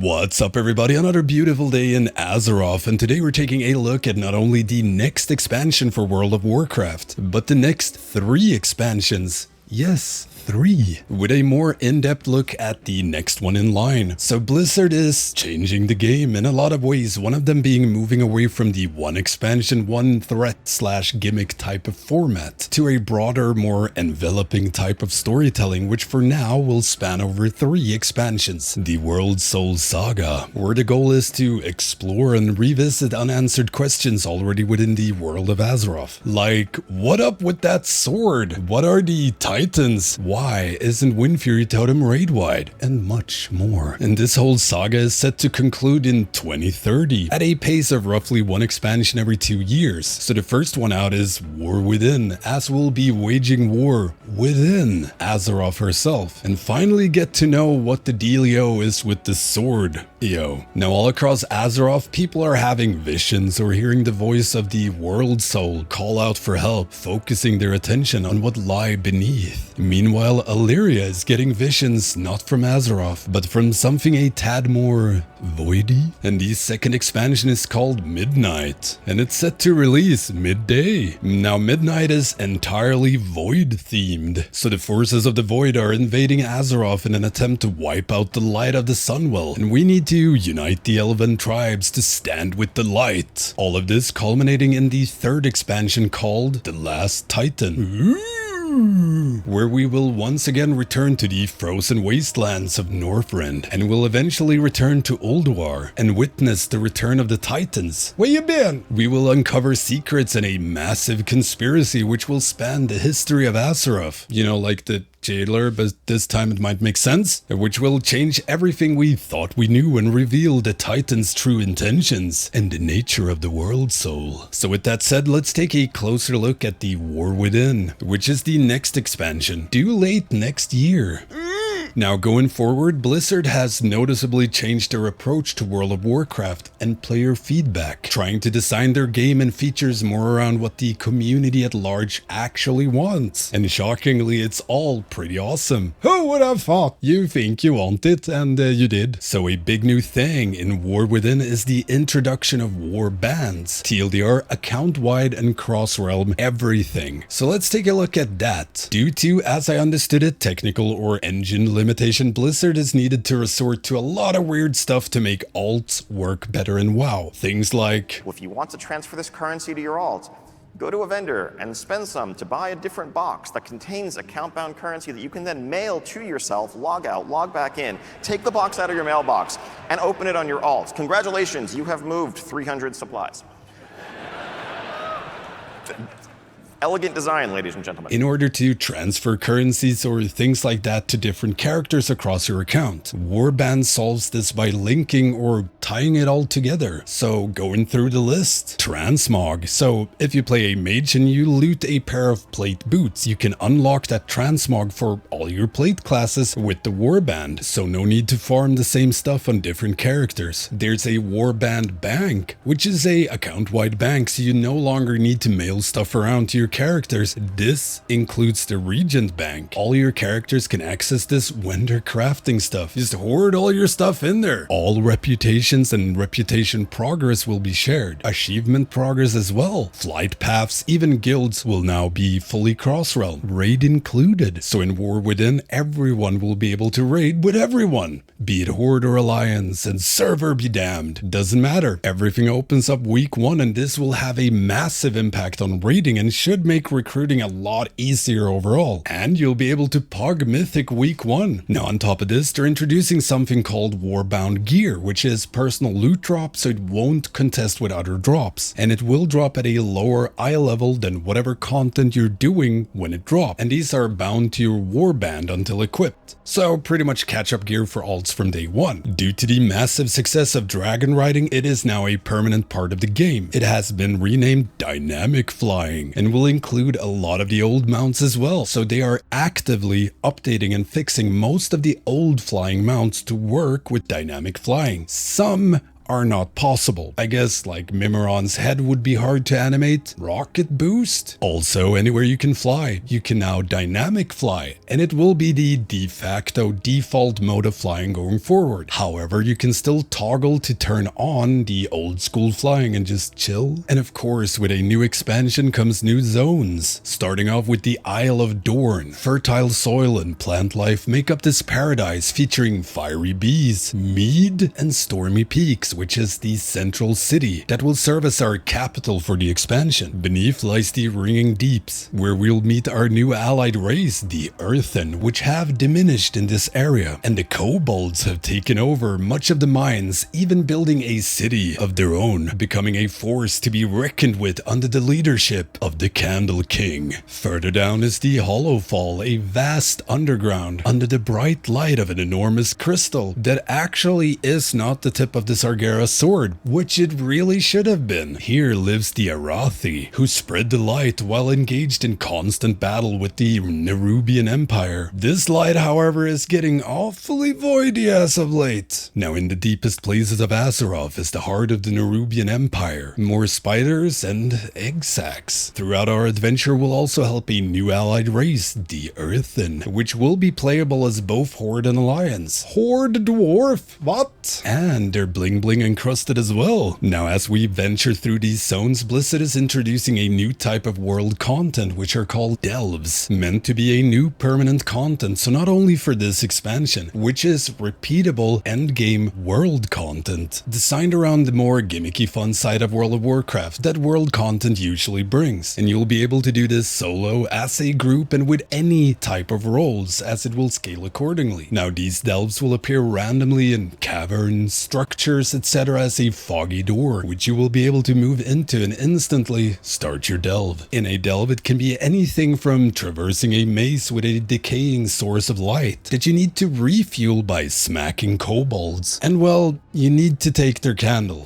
What's up everybody, another beautiful day in Azeroth, and today we're taking a look at not only the next expansion for World of Warcraft, but the next 3 expansions. Yes, 3, with a more in-depth look at the next one in line. So Blizzard is changing the game in a lot of ways, one of them being moving away from the one expansion, one threat / gimmick type of format to a broader, more enveloping type of storytelling, which for now will span over 3 expansions. The World Soul Saga, where the goal is to explore and revisit unanswered questions already within the world of Azeroth. Like, what up with that sword? What are the Titans? Why isn't Windfury Totem raid-wide? And much more. And this whole saga is set to conclude in 2030, at a pace of roughly 1 expansion every 2 years. So the first one out is War Within, as we'll be waging war within Azeroth herself, and finally get to know what the dealio is with the sword. Now all across Azeroth, people are having visions or hearing the voice of the World Soul call out for help, focusing their attention on what lie beneath. Meanwhile, Illyria is getting visions not from Azeroth, but from something a tad more voidy. And the second expansion is called Midnight, and it's set to release midday. Now Midnight is entirely void themed, so the forces of the void are invading Azeroth in an attempt to wipe out the light of the Sunwell, and we need to unite the elven tribes to stand with the light. All of this culminating in the 3rd expansion called The Last Titan. Where we will once again return to the frozen wastelands of Northrend, and will eventually return to Ulduar and witness the return of the Titans. Where you been? We will uncover secrets in a massive conspiracy which will span the history of Azeroth. You know, like the Jailer, but this time it might make sense, which will change everything we thought we knew and reveal the Titan's true intentions and the nature of the World Soul. So with that said, let's take a closer look at the War Within, which is the next expansion, due late next year. Now going forward, Blizzard has noticeably changed their approach to World of Warcraft and player feedback, trying to design their game and features more around what the community at large actually wants. And shockingly, it's all pretty awesome. Who would have thought? You think you want it, and you did. So a big new thing in War Within is the introduction of war bands, TLDR, Accountwide, and cross-realm everything. So let's take a look at that. Due to, as I understood it, technical or engine limitation, Blizzard is needed to resort to a lot of weird stuff to make alts work better in WoW. Things like, if you want to transfer this currency to your alt, go to a vendor and spend some to buy a different box that contains account-bound currency that you can then mail to yourself, log out, log back in, take the box out of your mailbox, and open it on your alt. Congratulations, you have moved 300 supplies. Elegant design, ladies and gentlemen. In order to transfer currencies or things like that to different characters across your account, Warband solves this by linking or tying it all together. So going through the list, transmog. So if you play a mage and you loot a pair of plate boots, you can unlock that transmog for all your plate classes with the Warband. So no need to farm the same stuff on different characters. There's a Warband bank, which is a account-wide bank, so you no longer need to mail stuff around to your characters. This includes the Regent Bank. All your characters can access this when they're crafting stuff. Just hoard all your stuff in there. All reputations and reputation progress will be shared. Achievement progress as well. Flight paths, even guilds will now be fully cross-realm, raid included. So in War Within, everyone will be able to raid with everyone, be it Horde or Alliance, and server be damned. Doesn't matter. Everything opens up week 1, and this will have a massive impact on raiding and should make recruiting a lot easier overall. And you'll be able to pog Mythic week 1. Now on top of this, they're introducing something called Warbound Gear, which is personal loot drop, so it won't contest with other drops. And it will drop at a lower eye level than whatever content you're doing when it drops. And these are bound to your warband until equipped. So pretty much catch-up gear for alts from day 1. Due to the massive success of dragon riding, it is now a permanent part of the game. It has been renamed Dynamic Flying and will include a lot of the old mounts as well. So they are actively updating and fixing most of the old flying mounts to work with dynamic flying. Some are not possible. I guess like Mimiron's head would be hard to animate. Rocket boost? Also, anywhere you can fly, you can now dynamic fly, and it will be the de facto default mode of flying going forward. However, you can still toggle to turn on the old school flying and just chill. And of course, with a new expansion comes new zones. Starting off with the Isle of Dorn. Fertile soil and plant life make up this paradise featuring fiery bees, mead, and stormy peaks, which is the central city that will serve as our capital for the expansion. Beneath lies the ringing deeps, where we'll meet our new allied race, the Earthen, which have diminished in this area, and the kobolds have taken over much of the mines, even building a city of their own, becoming a force to be reckoned with under the leadership of the Candle King. Further down is the Hollowfall, a vast underground under the bright light of an enormous crystal that actually is not the tip of the Sargeras sword, which it really should have been. Here lives the Arathi, who spread the light while engaged in constant battle with the Nerubian Empire. This light, however, is getting awfully voidy as of late. Now, in the deepest places of Azeroth is the heart of the Nerubian Empire. More spiders and egg sacs. Throughout our adventure, we'll also help a new allied race, the Earthen, which will be playable as both Horde and Alliance. Horde dwarf? What? And they're bling bling encrusted as well. Now, as we venture through these zones, Blizzard is introducing a new type of world content, which are called delves, meant to be a new permanent content. So not only for this expansion, which is repeatable endgame world content, designed around the more gimmicky fun side of World of Warcraft that world content usually brings. And you'll be able to do this solo, as a group, and with any type of roles, as it will scale accordingly. Now, these delves will appear randomly in caverns, structures, etc. as a foggy door, which you will be able to move into and instantly start your delve. In a delve, it can be anything from traversing a maze with a decaying source of light that you need to refuel by smacking kobolds. And well, you need to take their candle.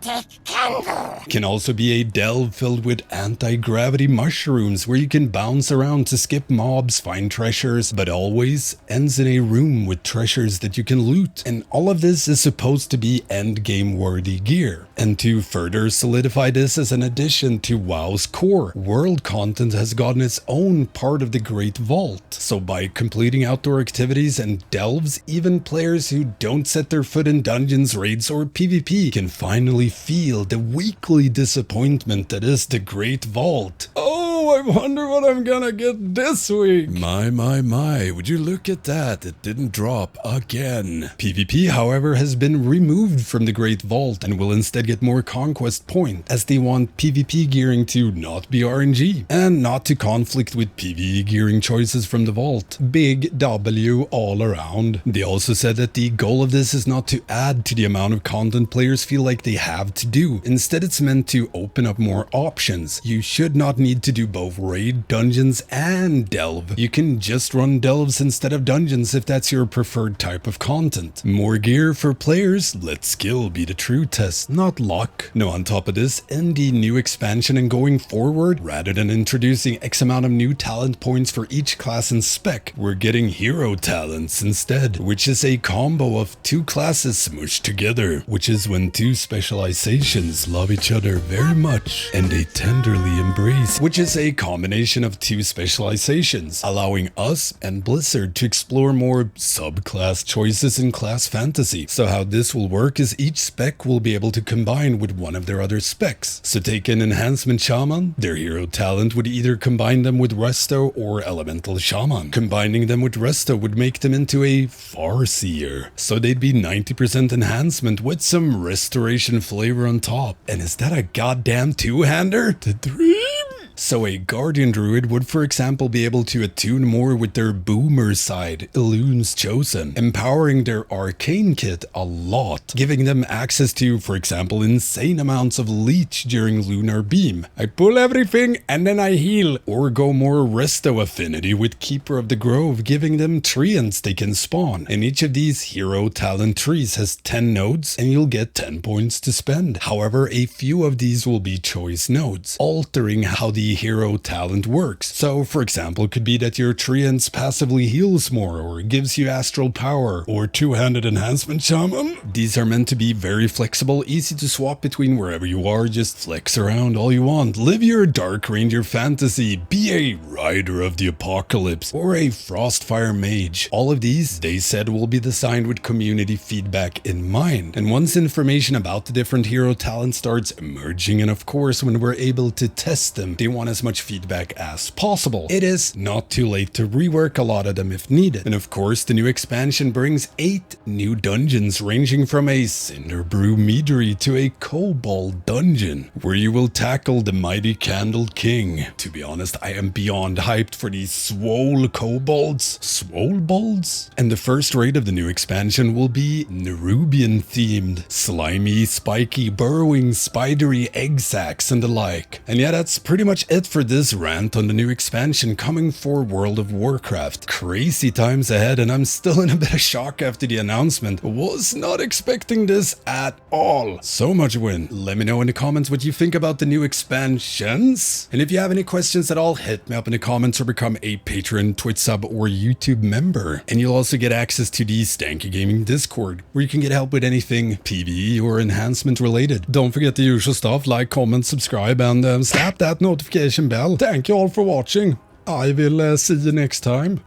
Take candle. Can also be a delve filled with anti-gravity mushrooms where you can bounce around to skip mobs, find treasures, but always ends in a room with treasures that you can loot. And all of this is supposed to be endgame worthy gear. And to further solidify this as an addition to WoW's core, world content has gotten its own part of the Great Vault. So by completing outdoor activities and delves, even players who don't set their foot in dungeons, raids, or PvP can finally feel the weekly disappointment that is the Great Vault. Oh, I wonder what I'm gonna get this week. My, would you look at that? It didn't drop again. PvP, however, has been removed from the Great Vault and will instead get more conquest points, as they want PvP gearing to not be RNG and not to conflict with PvE gearing choices from the vault. Big W all around. They also said that the goal of this is not to add to the amount of content players feel like they have to do. Instead, it's meant to open up more options. You should not need to do both raid, dungeons, and delve. You can just run delves instead of dungeons if that's your preferred type of content. More gear for players, let skill be the true test, not luck. Now, on top of this, in the new expansion and going forward, rather than introducing X amount of new talent points for each class and spec, we're getting hero talents instead, which is a combo of two classes smushed together, which is when two specializations love each other very much and they tenderly embrace, which is a combination of two specializations, allowing us and Blizzard to explore more subclass choices in class fantasy. So how this will work is each spec will be able to combine with one of their other specs. So take an enhancement shaman, their hero talent would either combine them with resto or elemental shaman. Combining them with resto would make them into a farseer, so they'd be 90% enhancement with some restoration flavor on top. And is that a goddamn two-hander? The dream? So a Guardian Druid would, for example, be able to attune more with their Boomer side, Elune's Chosen, empowering their Arcane kit a lot, giving them access to, for example, insane amounts of Leech during Lunar Beam. I pull everything and then I heal. Or go more Resto affinity with Keeper of the Grove, giving them treants they can spawn. And each of these hero talent trees has 10 nodes and you'll get 10 points to spend. However, a few of these will be choice nodes, altering how the the hero talent works. So for example, it could be that your treants passively heals more or gives you astral power or two-handed enhancement shaman. These are meant to be very flexible, easy to swap between wherever you are, just flex around all you want. Live your Dark Ranger fantasy, be a Rider of the Apocalypse or a Frostfire mage. All of these, they said, will be designed with community feedback in mind. And once information about the different hero talents starts emerging, and of course when we're able to test them, they want as much feedback as possible. It is not too late to rework a lot of them if needed. And of course the new expansion brings 8 new dungeons ranging from a Cinderbrew meadery to a Kobold dungeon, where you will tackle the mighty Candle King. To be honest, I am beyond hyped for these swole kobolds. Swolebolds? And the first raid of the new expansion will be Nerubian themed. Slimy, spiky, burrowing, spidery egg sacs and the like. And yeah, that's pretty much it for this rant on the new expansion coming for World of Warcraft. Crazy times ahead, and I'm still in a bit of shock after the announcement. Was not expecting this at all. So much win. Let me know in the comments what you think about the new expansions. And if you have any questions at all, hit me up in the comments or become a Patreon, Twitch sub, or YouTube member. And you'll also get access to the Stanky Gaming Discord, where you can get help with anything PvE or enhancement related. Don't forget the usual stuff, like, comment, subscribe, and slap that notification bell. Thank you all for watching. I will see you next time.